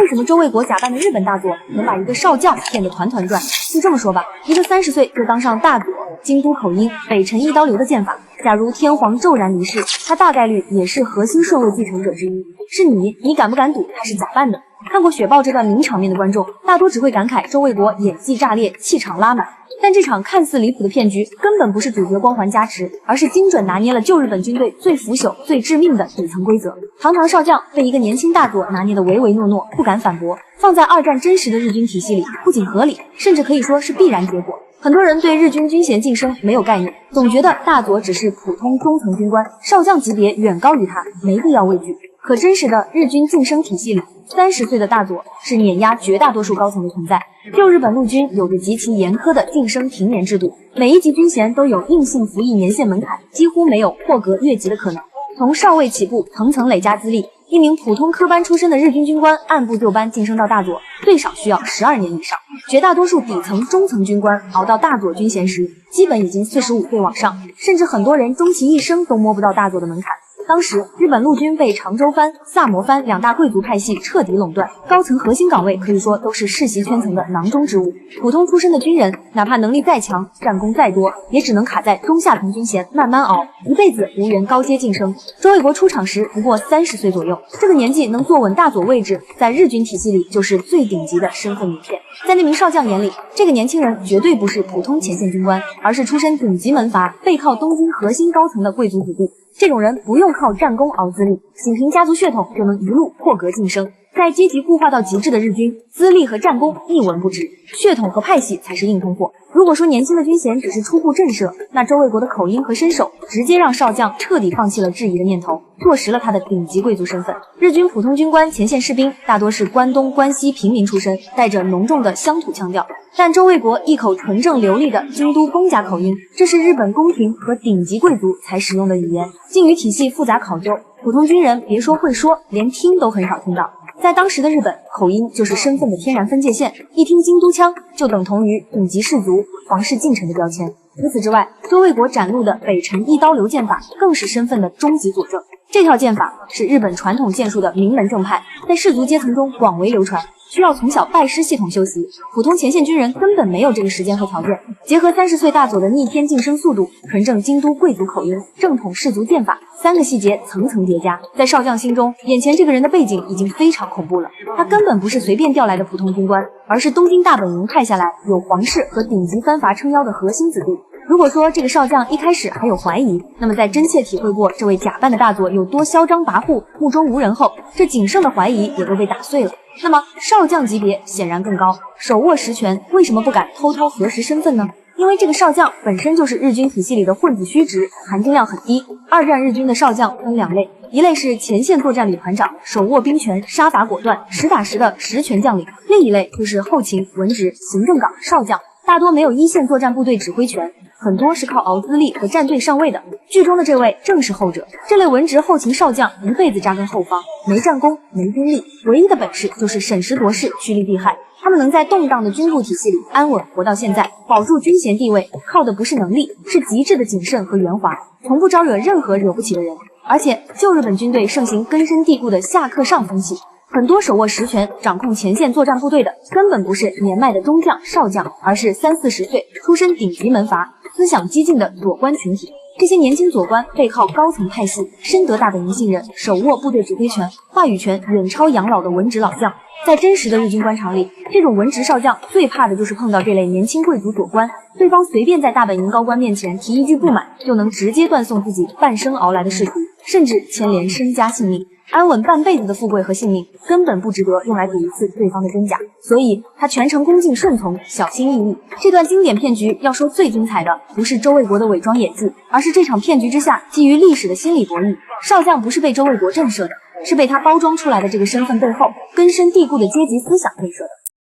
为什么周卫国假扮的日本大佐能把一个少将骗得团团转？就这么说吧，一个30岁就当上大佐，京都口音，北辰一刀流的剑法，假如天皇骤然离世，他大概率也是核心顺位继承者之一。是你敢不敢赌他是假扮的？看过《雪豹》这段名场面的观众，大多只会感慨周卫国演技炸裂，气场拉满。但这场看似离谱的骗局，根本不是主角光环加持，而是精准拿捏了旧日本军队最腐朽、最致命的底层规则。堂堂少将被一个年轻大佐拿捏得唯唯诺诺，不敢反驳，放在2战真实的日军体系里，不仅合理，甚至可以说是必然结果。很多人对日军军衔晋升没有概念，总觉得大佐只是普通中层军官，少将级别远高于他，没必要畏惧。可真实的日军晋升体系里，30岁的大佐是碾压绝大多数高层的存在。旧日本陆军有着极其严苛的晋升停年制度，每一级军衔都有硬性服役年限门槛，几乎没有破格越级的可能。从少尉起步，层层累加资历，一名普通科班出身的日军军官按部就班晋升到大佐，最少需要12年以上。绝大多数底层、中层军官熬到大佐军衔时，基本已经45岁往上，甚至很多人终其一生都摸不到大佐的门槛。当时日本陆军被长州藩、萨摩藩2大贵族派系彻底垄断，高层核心岗位可以说都是世袭圈层的囊中之物。普通出身的军人，哪怕能力再强，战功再多，也只能卡在中下层军衔慢慢熬，一辈子无缘高阶晋升。周卫国出场时不过30岁左右，这个年纪能坐稳大佐位置，在日军体系里就是最顶级的身份名片。在那名少将眼里，这个年轻人绝对不是普通前线军官，而是出身顶级门阀，背靠东京核心高层的贵族子弟。这种人不用靠战功熬资历，仅凭家族血统就能一路破格晋升。在阶级固化到极致的日军，资历和战功一文不值，血统和派系才是硬通货。如果说年轻的军衔只是初步震慑，那周卫国的口音和身手直接让少将彻底放弃了质疑的念头，坐实了他的顶级贵族身份。日军普通军官、前线士兵大多是关东、关西平民出身，带着浓重的乡土腔调，但周卫国一口纯正流利的京都公家口音，这是日本宫廷和顶级贵族才使用的语言，敬语体系复杂考究，普通军人别说会说，连听都很少听到。在当时的日本，口音就是身份的天然分界线，一听京都腔就等同于顶级士族、皇室近臣的标签。除此之外，周卫国展露的北辰一刀流剑法更是身份的终极佐证。这套剑法是日本传统剑术的名门正派，在士族阶层中广为流传，需要从小拜师系统修习，普通前线军人根本没有这个时间和条件。结合30岁大佐的逆天晋升速度，纯正京都贵族口音，正统士族剑法，3个细节层层叠加，在少将心中，眼前这个人的背景已经非常恐怖了。他根本不是随便调来的普通军官，而是东京大本营派下来有皇室和顶级藩阀撑腰的核心子弟。如果说这个少将一开始还有怀疑，那么在真切体会过这位假扮的大佐有多嚣张跋扈、目中无人后，这仅剩的怀疑也都被打碎了。那么少将级别显然更高，手握实权，为什么不敢偷偷核实身份呢？因为这个少将本身就是日军体系里的混子虚职，含金量很低。2战日军的少将分2类，一类是前线作战旅团长，手握兵权，杀伐果断，实打实的实权将领；另一类就是后勤、文职、行政岗少将，大多没有一线作战部队指挥权，很多是靠熬资历和站队上位的。剧中的这位正是后者。这类文职后勤少将一辈子扎根后方，没战功，没兵力，唯一的本事就是审时度势，趋利避害。他们能在动荡的军部体系里安稳活到现在，保住军衔地位，靠的不是能力，是极致的谨慎和圆滑，从不招惹任何惹不起的人。而且旧日本军队盛行根深蒂固的下克上风气，很多手握实权、掌控前线作战部队的，根本不是年迈的中将、少将，而是30-40岁、出身顶级门阀、思想激进的佐官群体。这些年轻佐官背靠高层派系，深得大本营信任，手握部队指挥权，话语权远超养老的文职老将。在真实的日军官场里，这种文职少将最怕的就是碰到这类年轻贵族佐官，对方随便在大本营高官面前提一句不满，就能直接断送自己半生熬来的仕途，甚至牵连身家性命。安稳半辈子的富贵和性命根本不值得用来赌一次对方的真假，所以他全程恭敬顺从，小心翼翼。这段经典骗局要说最精彩的，不是周卫国的伪装演技，而是这场骗局之下基于历史的心理博弈。少将不是被周卫国震慑的，是被他包装出来的这个身份背后根深蒂固的阶级思想震慑的。